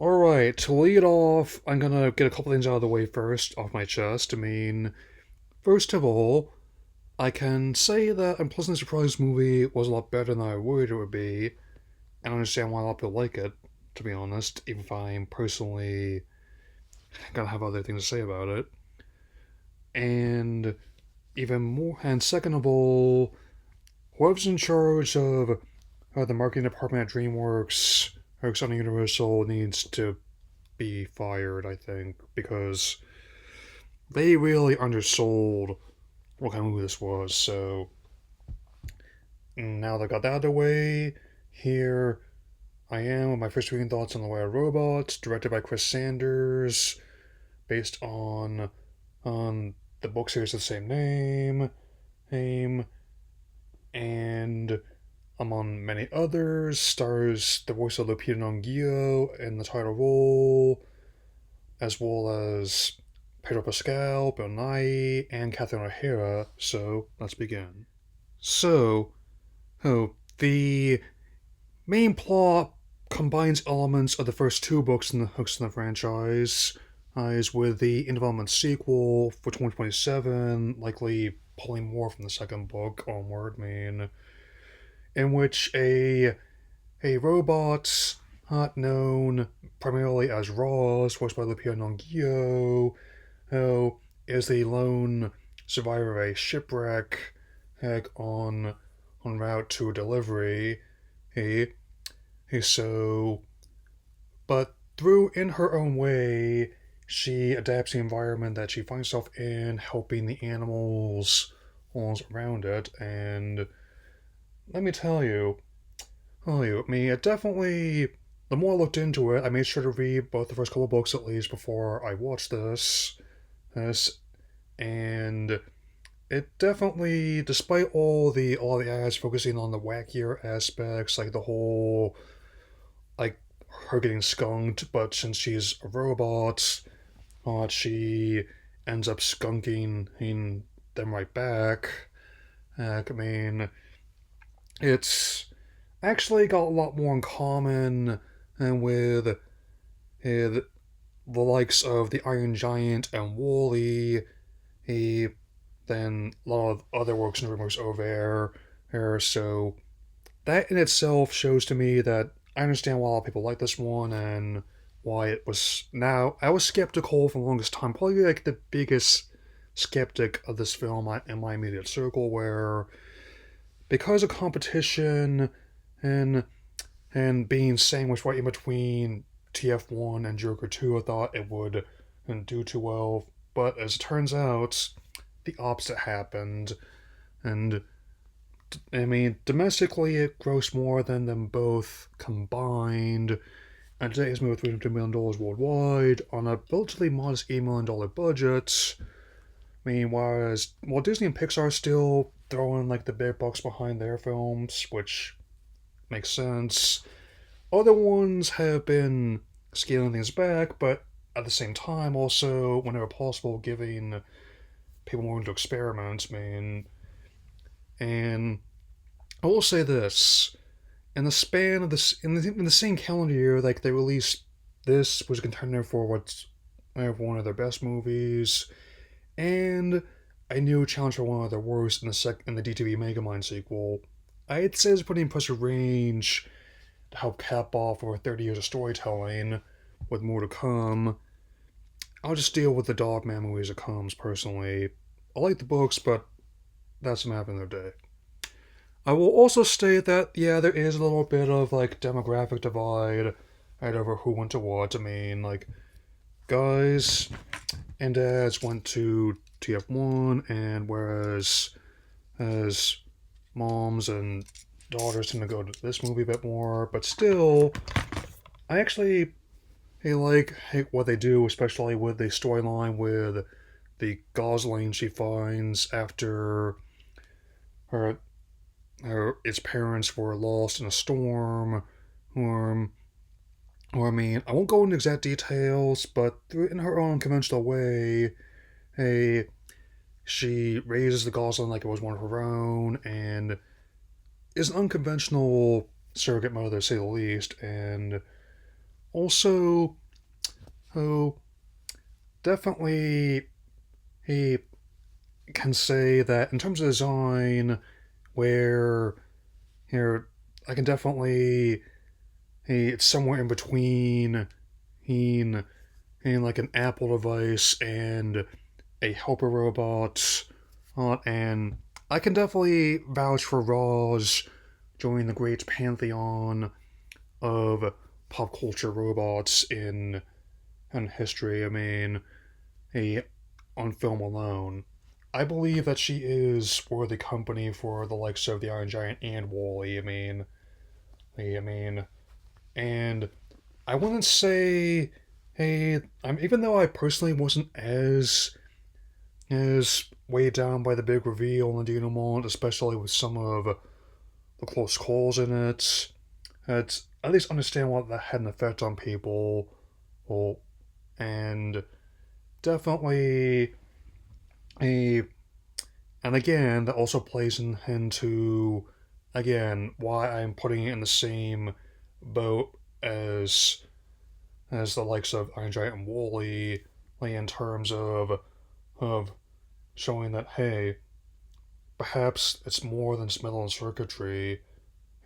Alright, to lead off, I'm gonna get a couple things out of the way first, off my chest. First of all, I can say that I'm pleasantly surprised the movie was a lot better than I worried it would be, and I understand why a lot of people like it, to be honest, even if I'm personally gonna have other things to say about it. And and second of all, whoever's in charge of the marketing department at DreamWorks or Sony Universal needs to be fired, I think, because they really undersold what kind of movie this was. So now that I got that out of the way, here I am with my first reading thoughts on The Way of Robots, directed by Chris Sanders, based on the book series of the same name, and among many others, stars the voice of Lupita Nyong'o in the title role, as well as Pedro Pascal, Bill Nighy, and Catherine O'Hara. So let's begin. So, the main plot combines elements of the first two books in the hooks in the franchise, is with the in development sequel for 2027, likely pulling more from the second book onward. In which a robot known primarily as Ross, voiced by Lupita Nyong'o, who is the lone survivor of a shipwreck on route to a delivery. He, he so, but through in her own way, she adapts the environment that she finds herself in, helping the animals around it. And let me it definitely. The more I looked into it, I made sure to read both the first couple books at least before I watched this, and it definitely, despite all the ads focusing on the wackier aspects, like the whole like her getting skunked, but since she's a robot, she ends up skunking them right back. It's actually got a lot more in common with the likes of the Iron Giant and Wally than a lot of other works and remakes over there. So that in itself shows to me that I understand why a lot of people like this one and why it was. Now, I was skeptical for the longest time, probably like the biggest skeptic of this film in my immediate circle, where because of competition and and being sandwiched right in between TF1 and Joker 2, I thought it would do too well. But as it turns out, the opposite happened. And domestically, it grossed more than them both combined. And today it's made $300 million worldwide on a relatively modest $8 million budget. Whereas while Disney and Pixar still throwing like the big bucks behind their films, which makes sense, other ones have been scaling things back, but at the same time, also, whenever possible, giving people more room to experiment. And I will say this: in the span of this, in the same calendar year, like they released this was a contender for what's one of their best movies, and a new challenge for one of their worst in the DTV Megamind sequel. I'd say it's a pretty impressive range to help cap off over 30 years of storytelling, with more to come. I'll just deal with the Dogman movie as it comes, personally. I like the books, but that's them having their day. I will also state that, yeah, there is a little bit of, like, demographic divide right over who went to what. Like, guys and dads went to TF1, and whereas as moms and daughters tend to go to this movie a bit more, but still, I actually hate what they do, especially with the storyline with the Gosling she finds after her, its parents were lost in a storm, or I won't go into exact details, but in her own conventional way, hey, she raises the Gosling like it was one of her own, and is an unconventional surrogate mother, to say the least, and Also, oh, definitely he can say that in terms of design, where here I can definitely it's somewhere in between in like an Apple device and a helper robot, and I can definitely vouch for Roz joining the great pantheon of pop culture robots in history. I mean, a on film alone. I believe that she is worthy company for the likes of the Iron Giant and Wally. I mean, and I wouldn't say, hey, even though I personally wasn't as weighed down by the big reveal in the denouement, especially with some of the close calls in it, that at least understand what that had an effect on people. Well, and definitely a and again that also plays into again why I'm putting it in the same boat as the likes of Iron Giant and Wooly, like in terms of showing that hey, perhaps it's more than just metal and circuitry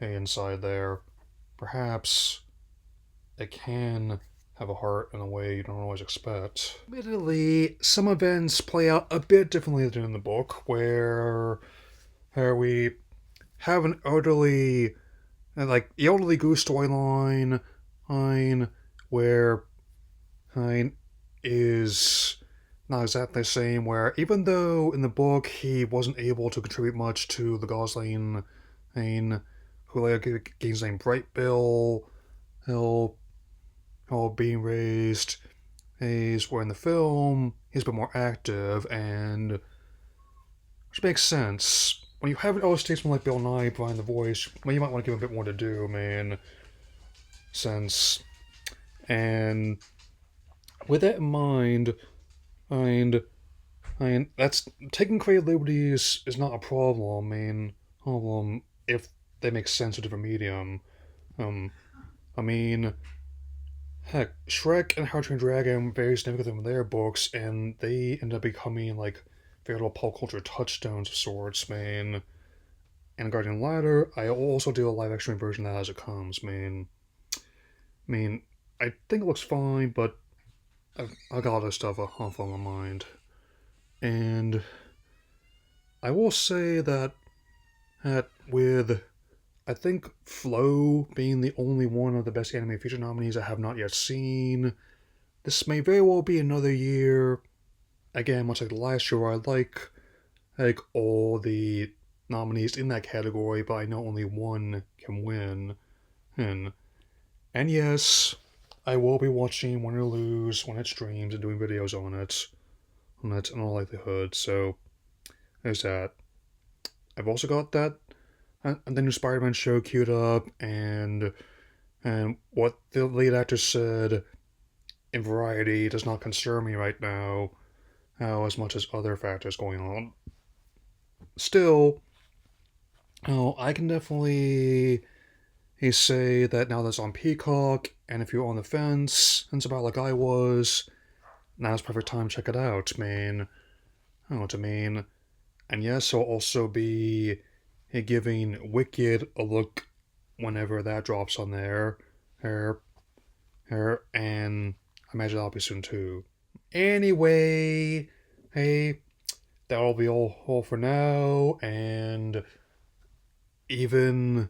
inside there. Perhaps it can have a heart in a way you don't always expect. Admittedly, some events play out a bit differently than in the book, where we have an elderly, like the elderly goose storyline, where Hein is not exactly the same. Where even though in the book he wasn't able to contribute much to the Gosling, who later gains the name Bright Bill, he'll being raised. He's where in the film he's been more active, and which makes sense. When you have an elder statesman like Bill Nye behind the voice, well, you might want to give him a bit more to do, man. Since and with that in mind, and that's taking creative liberties is not a problem. If they make sense with different medium. Um, I mean, heck, Shrek and How to Train Your Dragon very significant in their books, and they end up becoming like veritable pop culture touchstones of sorts, man. And Guardian Ladder, I also do a live action version of that as it comes, man. I mean, I think it looks fine, but I got other stuff off on my mind. And I will say that with I think Flow being the only one of the best anime feature nominees I have not yet seen, this may very well be another year. Again, much like the last year, where I like all the nominees in that category, but I know only one can win. And and yes, I will be watching Win or Lose when it streams and doing videos on it in all likelihood. So there's that. I've also got that and the new Spider-Man show queued up, and what the lead actor said in Variety does not concern me right now, as much as other factors going on. Still, I can definitely say that now that's on Peacock, and if you're on the fence, and it's about like I was, now's the perfect time to check it out, man. I know what I mean. And yes, I'll also be giving Wicked a look whenever that drops on there. Her, and I imagine that'll be soon too. Anyway, hey, that'll be all for now, and even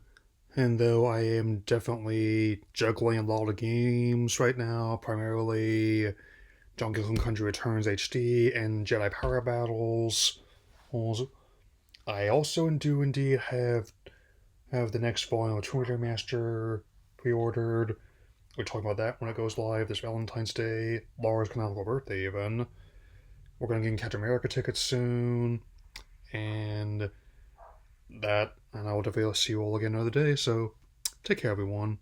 and though I am definitely juggling a lot of games right now, primarily Donkey Kong Country Returns HD and Jedi Power Battles, I also do indeed have the next volume of Tomb Raider Master pre-ordered. We're talking about that when it goes live this Valentine's Day. Laura's canonical birthday, even. We're going to get Captain America tickets soon. And I will definitely see you all again another day. So, take care, everyone.